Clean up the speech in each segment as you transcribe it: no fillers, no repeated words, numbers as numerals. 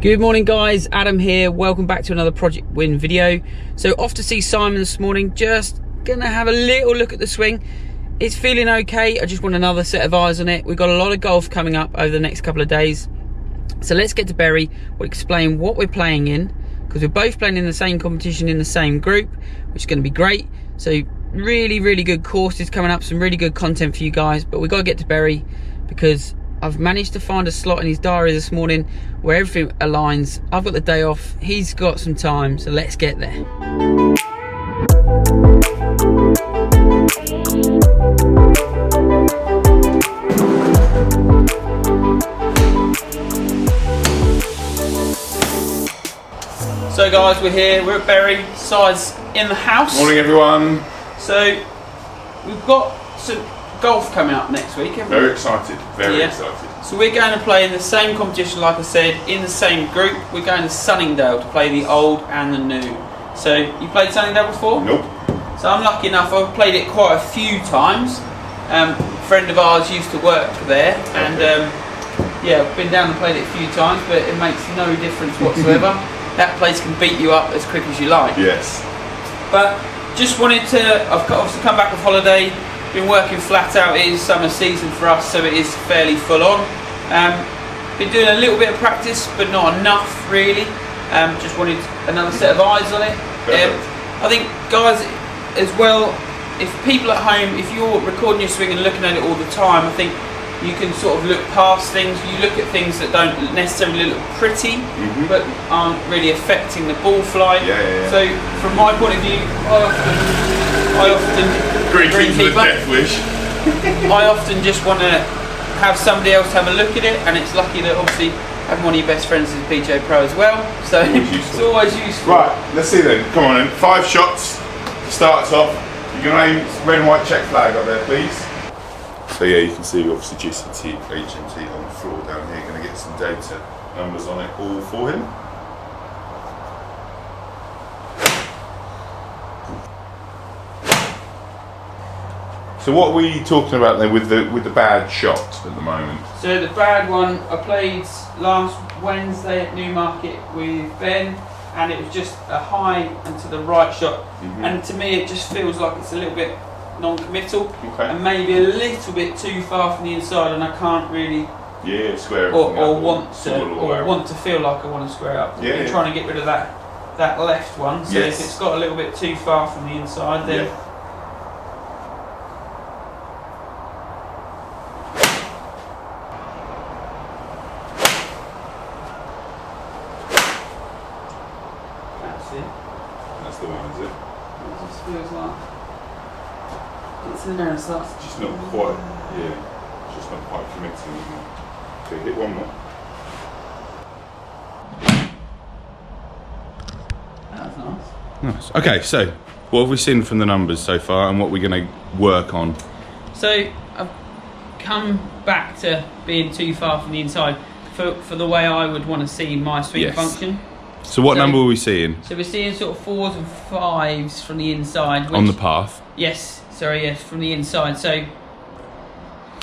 Good morning guys, Adam here, welcome back to another Projectwin video. So off to see Simon this morning, just gonna have a little look at the swing. It's feeling okay, I just want another set of eyes on it. We've got a lot of golf coming up over the next couple of days. So let's get to Bury, we'll explain what we're playing in, because we're both playing in the same competition in the same group, which is gonna be great. So really good courses coming up, some really good content for you guys, but we've got to get to Bury because I've managed to find a slot in his diary this morning where everything aligns. I've got the day off, he's got some time, so let's get there. So guys, we're here, we're at Bury, Side's in the house. Morning everyone. So we've got some golf coming up next week, haven't we? Very excited, very excited. So we're going to play in the same competition, like I said, in the same group. We're going to Sunningdale to play the old and the new. So you played Sunningdale before? Nope. So I'm lucky enough, I've played it quite a few times. A friend of ours used to work there, and yeah, I've been down and played it a few times, but it makes no difference whatsoever. That place can beat you up as quick as you like. Yes. But just wanted to, I've obviously come back off holiday, been working flat out. It is summer season for us, so it is fairly full on. Been doing a little bit of practice, but not enough really. Just wanted another set of eyes on it. I think guys as well, if people at home, if you're recording your swing and looking at it all the time, I think you can sort of look past things. You look at things that don't necessarily look pretty, but aren't really affecting the ball flight. So from my point of view, I often greenkeeper. Death wish. I often just want to have somebody else have a look at it, and it's lucky that obviously I have one of your best friends is a PGA Pro as well, so it's always useful. Right, let's see then. Come on then. 5 shots. Starts off. You can aim red and white check flag up there, please. So yeah, you can see obviously GCT, HMT on the floor down here. Going to get some data numbers on it all for him. So what are we talking about then with the bad shot at the moment? So the bad one, I played last Wednesday at Newmarket with Ben, and it was just a high and to the right shot, and to me it just feels like it's a little bit non-committal, and maybe a little bit too far from the inside, and I can't really square or want to feel like I want to square up. I'm trying to get rid of that left one, so if it's got a little bit too far from the inside, then that's the one, is it? It just feels like it's in there and starts. Just not quite, just not quite committing. Okay, hit one more. That's nice. Nice. Okay, so what have we seen from the numbers so far, and what we're going to work on? So I've come back to being too far from the inside for the way I would want to see my swing function. So what number are we seeing? So we're seeing sort of 4s and 5s from the inside. On the path? Yes, from the inside. So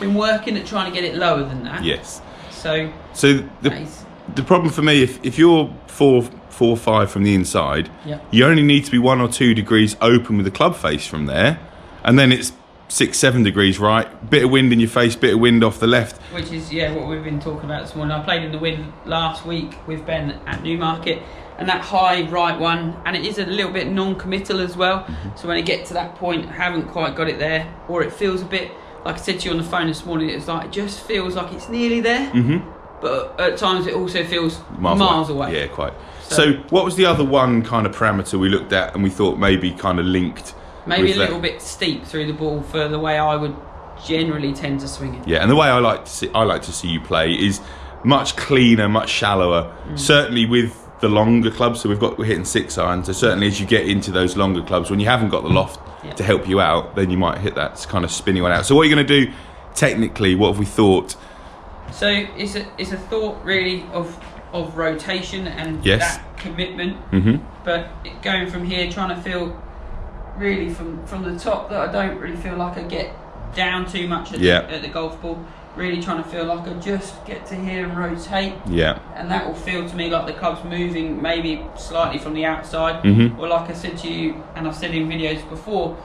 been working at trying to get it lower than that. Yes. So the problem for me, if you're 4, 5 from the inside, you only need to be 1 or 2 degrees open with the club face from there, and then it's 6, 7 degrees right, bit of wind in your face, bit of wind off the left. Which is what we've been talking about this morning. I played in the wind last week with Ben at Newmarket, and that high right one, and it is a little bit non-committal as well. So when I get to that point, I haven't quite got it there, or it feels a bit, like I said to you on the phone this morning, it just feels like it's nearly there, but at times it also feels miles away. Yeah, quite. So what was the other one kind of parameter we looked at and we thought maybe kind of linked? Maybe a little bit steep through the ball for the way I would generally tend to swing it. Yeah, and the way I like to see you play is much cleaner, much shallower. Certainly with the longer clubs, so we're hitting 6 iron. So certainly as you get into those longer clubs, when you haven't got the loft to help you out, then you might hit that kind of spinny one out. So what are you going to do technically? What have we thought? So it's a thought really of rotation and that commitment. But going from here, trying to feel really from the top that I don't really feel like I get down too much at the golf ball. really trying to feel like I just get to here and rotate. Yeah. And that will feel to me like the club's moving maybe slightly from the outside. Or like I said to you, and I've said in videos before,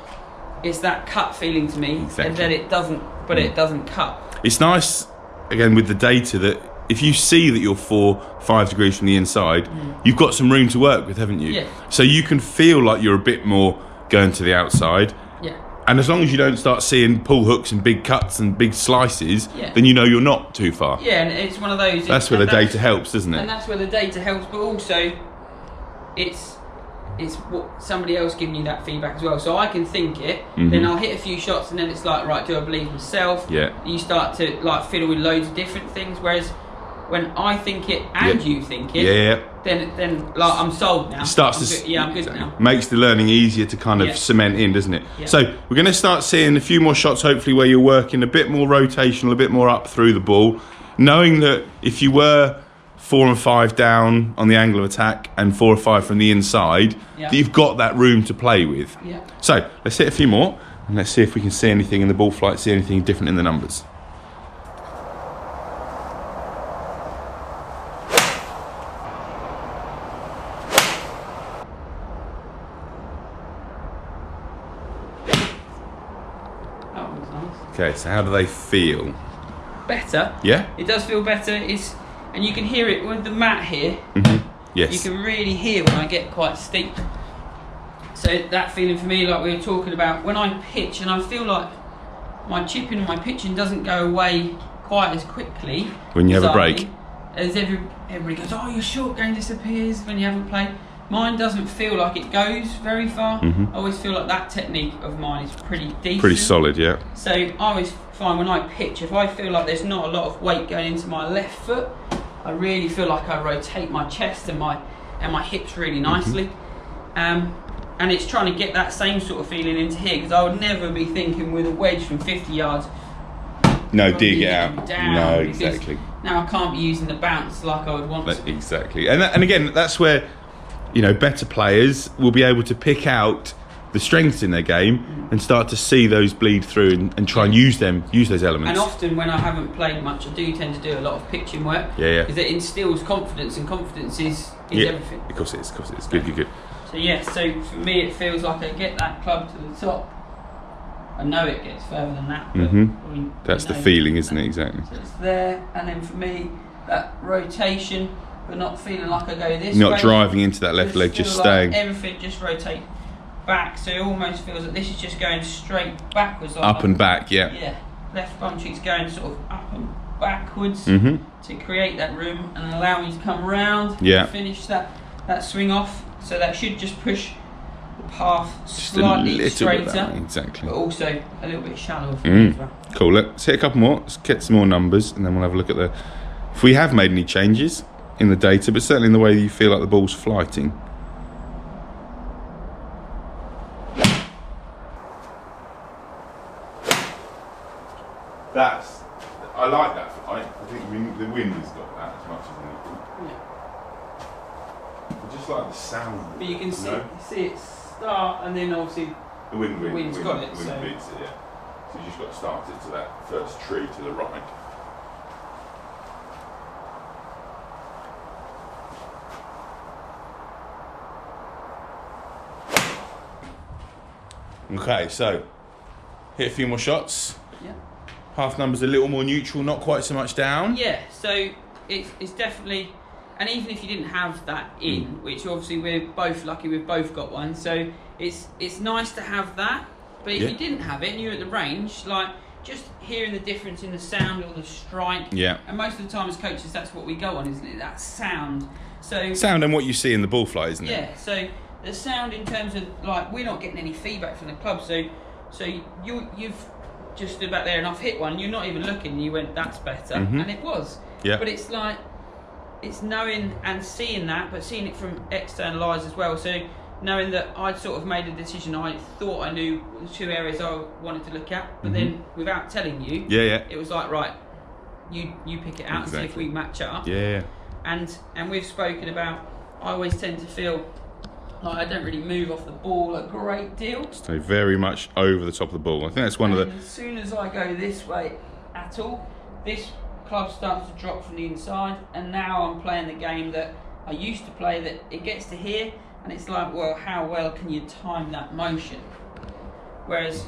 it's that cut feeling to me. Exactly. And then it doesn't, but it doesn't cut. It's nice, again, with the data that if you see that you're 4-5 degrees from the inside, you've got some room to work with, haven't you? Yeah. So you can feel like you're a bit more going to the outside. Yeah. And as long as you don't start seeing pull hooks and big cuts and big slices, then you know you're not too far. Yeah, and it's one of those. That's where the data helps, doesn't it? And that's where the data helps, but also it's what somebody else giving you that feedback as well. So I can think it, then I'll hit a few shots, and then it's like, right, do I believe myself? Yeah. You start to like fiddle with loads of different things, whereas when I think it and you think it, then like I'm sold now. It starts I'm good now. Makes the learning easier to kind of cement in, doesn't it? Yeah. So we're going to start seeing a few more shots, hopefully, where you're working a bit more rotational, a bit more up through the ball, knowing that if you were 4 and 5 down on the angle of attack and 4 or 5 from the inside, that you've got that room to play with. Yeah. So let's hit a few more and let's see if we can see anything in the ball flight, see anything different in the numbers. Okay, so how do they feel? Better. Yeah? It does feel better. And you can hear it with the mat here. Yes. You can really hear when I get quite steep. So that feeling for me, like we were talking about, when I pitch, and I feel like my chipping and my pitching doesn't go away quite as quickly. When you have a break. As everybody goes, oh, your short game disappears when you haven't played. Mine doesn't feel like it goes very far. I always feel like that technique of mine is pretty decent. Pretty solid, yeah. So I always find when I pitch, if I feel like there's not a lot of weight going into my left foot, I really feel like I rotate my chest and my hips really nicely. And it's trying to get that same sort of feeling into here, because I would never be thinking with a wedge from 50 yards. No, dig it out. No, because exactly. Now I can't be using the bounce like I would want to. Exactly. And again, that's where, you know, better players will be able to pick out the strengths in their game and start to see those bleed through and try and use those elements. And often when I haven't played much, I do tend to do a lot of pitching work. Because it instills confidence, and confidence is everything. Of course it is. Of course it is. Good. So so for me it feels like I get that club to the top. I know it gets further than that. But that's the feeling, isn't it? Exactly. So it's there, and then for me that rotation, but not feeling like I go this way. Not driving into that left leg, just staying. Like everything just rotate back, so it almost feels like this is just going straight backwards. Like up and back, Yeah, left bum cheek's going sort of up and backwards to create that room and allow me to come round and finish that swing off. So that should just push the path just slightly straighter, exactly, but also a little bit shallower for me as well. Cool, let's hit a couple more, let's get some more numbers, and then we'll have a look at if we have made any changes in the data, but certainly in the way you feel like the ball's flighting. I like that flight. I think the wind has got that as much as anything. I just like the sound. But you can see it start, and then obviously the wind's got it. The wind beats it, yeah. So you just got to start it to that first tree to the right. Okay, so hit a few more shots. Yeah. Half number's a little more neutral, not quite so much down. Yeah, so it's definitely, and even if you didn't have that in, which obviously we're both lucky, we've both got one, so it's nice to have that. But if you didn't have it and you're at the range, like just hearing the difference in the sound or the strike. Yeah. And most of the time as coaches, that's what we go on, isn't it? That sound. So sound and what you see in the ball flight, isn't it? Yeah. So the sound in terms of like we're not getting any feedback from the club, so you've just stood back there and I've hit one. You're not even looking. And you went, that's better, and it was. Yeah. But it's like it's knowing and seeing that, but seeing it from external eyes as well. So knowing that I'd sort of made a decision, I thought I knew the two areas I wanted to look at, but then without telling you, it was like, right, you pick it out and see if we match up. Yeah. And we've spoken about, I always tend to feel like I don't really move off the ball a great deal. Stay very much over the top of the ball. I think that's one of the... As soon as I go this way at all, this club starts to drop from the inside, and now I'm playing the game that I used to play, that it gets to here and it's like, well, how well can you time that motion? Whereas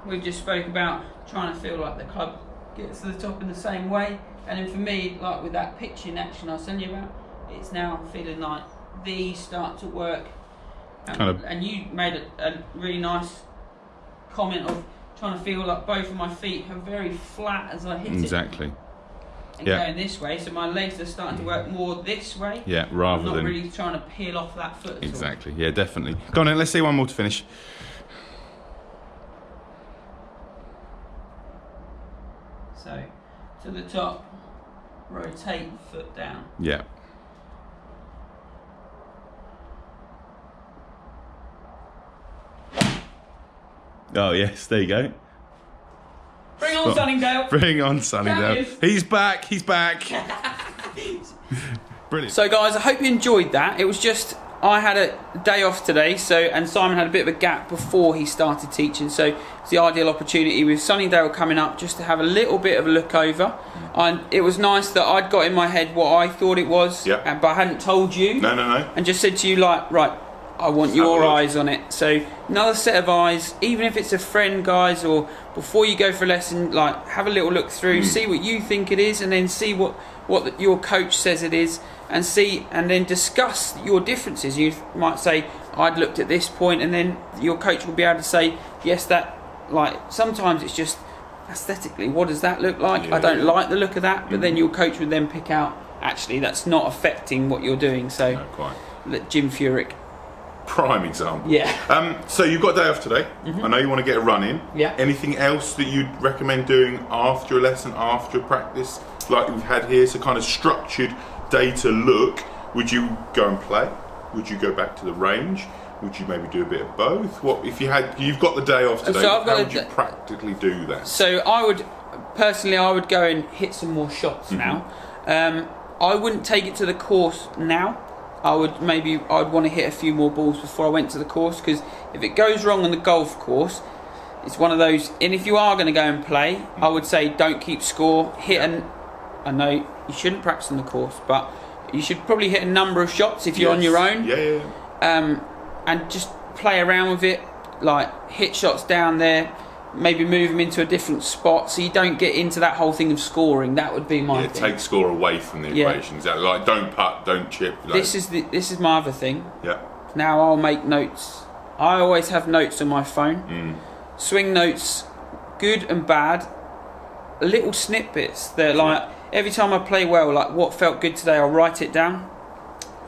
we've just spoke about trying to feel like the club gets to the top in the same way, and then for me, like with that pitching action I was telling you about, it's now feeling like these start to work. And you made a really nice comment of trying to feel like both of my feet are very flat as I hit it. Exactly. And going this way, so my legs are starting to work more this way. Yeah, rather I'm not than really trying to peel off that foot. Exactly. Yeah, definitely. Go on then, let's see one more to finish. So, to the top, rotate foot down. Yeah. Oh yes, there you go. Bring on Sunningdale. Bring on Sunningdale. He's back. He's back. Brilliant. So guys, I hope you enjoyed that. It was just, I had a day off today, and Simon had a bit of a gap before he started teaching, so it's the ideal opportunity with Sunningdale coming up just to have a little bit of a look over. And it was nice that I'd got in my head what I thought it was, but I hadn't told you. No. And just said to you, like, right, I want your eyes on it. So another set of eyes, even if it's a friend, guys, or before you go for a lesson, like, have a little look through, see what you think it is, and then see what your coach says it is, and then discuss your differences. You might say, I'd looked at this point, and then your coach will be able to say, yes, that, like, sometimes it's just aesthetically, what does that look like? I don't like the look of that, but then your coach would then pick out, actually, that's not affecting what you're doing. So, no, quite. Jim Furyk. Prime example. Yeah. So you've got a day off today. I know you want to get a run in. Yeah. Anything else that you'd recommend doing after a lesson, after a practice, like we've had here? So kind of structured day to look. Would you go and play? Would you go back to the range? Would you maybe do a bit of both? What if you've got the day off today? So how would you practically do that? So I would go and hit some more shots now. I wouldn't take it to the course now. I'd want to hit a few more balls before I went to the course, because if it goes wrong on the golf course, it's one of those. And if you are going to go and play, I would say don't keep score. I know you shouldn't practice on the course, but you should probably hit a number of shots if you're on your own. And just play around with it, like hit shots down there, maybe move them into a different spot, so you don't get into that whole thing of scoring. That would be my thing. Take score away from the equation. Exactly. Like don't putt, don't chip. Like. This is my other thing. Yeah. Now I'll make notes. I always have notes on my phone. Swing notes, good and bad. Little snippets. They're like every time I play well, like what felt good today, I'll write it down.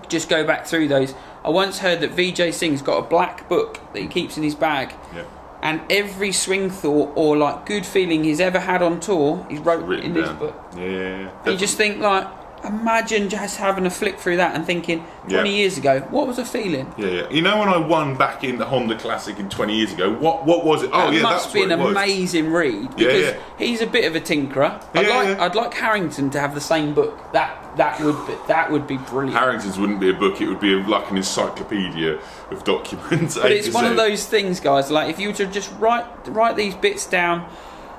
Just go back through those. I once heard that Vijay Singh's got a black book that he keeps in his bag. Yeah. And every swing thought or like good feeling he's ever had on tour, he's wrote in this book. Yeah. You just think like, imagine just having a flick through that and thinking 20 years ago, what was I feeling? Yeah. You know when I won back in the Honda Classic 20 years ago, what was it? Oh, that must be an amazing read, because he's a bit of a tinkerer. I'd like Harrington to have the same book. That would be brilliant. Harrington's wouldn't be a book; it would be like an encyclopedia of documents. But it's one of those things, guys. Like if you were to just write these bits down,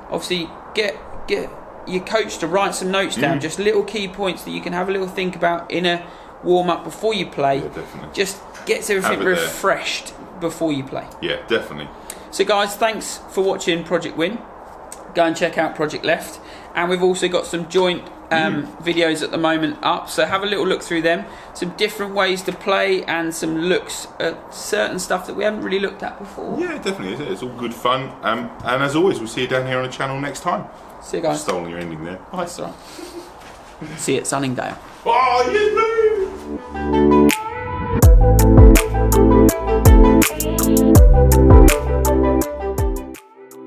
obviously get your coach to write some notes down, just little key points that you can have a little think about in a warm up before you play. Yeah, definitely. Just gets everything refreshed before you play. Yeah, definitely. So guys, thanks for watching Projectwin. Go and check out Project Left, and we've also got some joint videos at the moment up, so have a little look through them. Some different ways to play and some looks at certain stuff that we haven't really looked at before. Yeah, definitely. It's all good fun. And as always, we'll see you down here on the channel next time. See you guys. Stolen your ending there. Oh, that's all right. See you at Sunningdale. Oh, yes,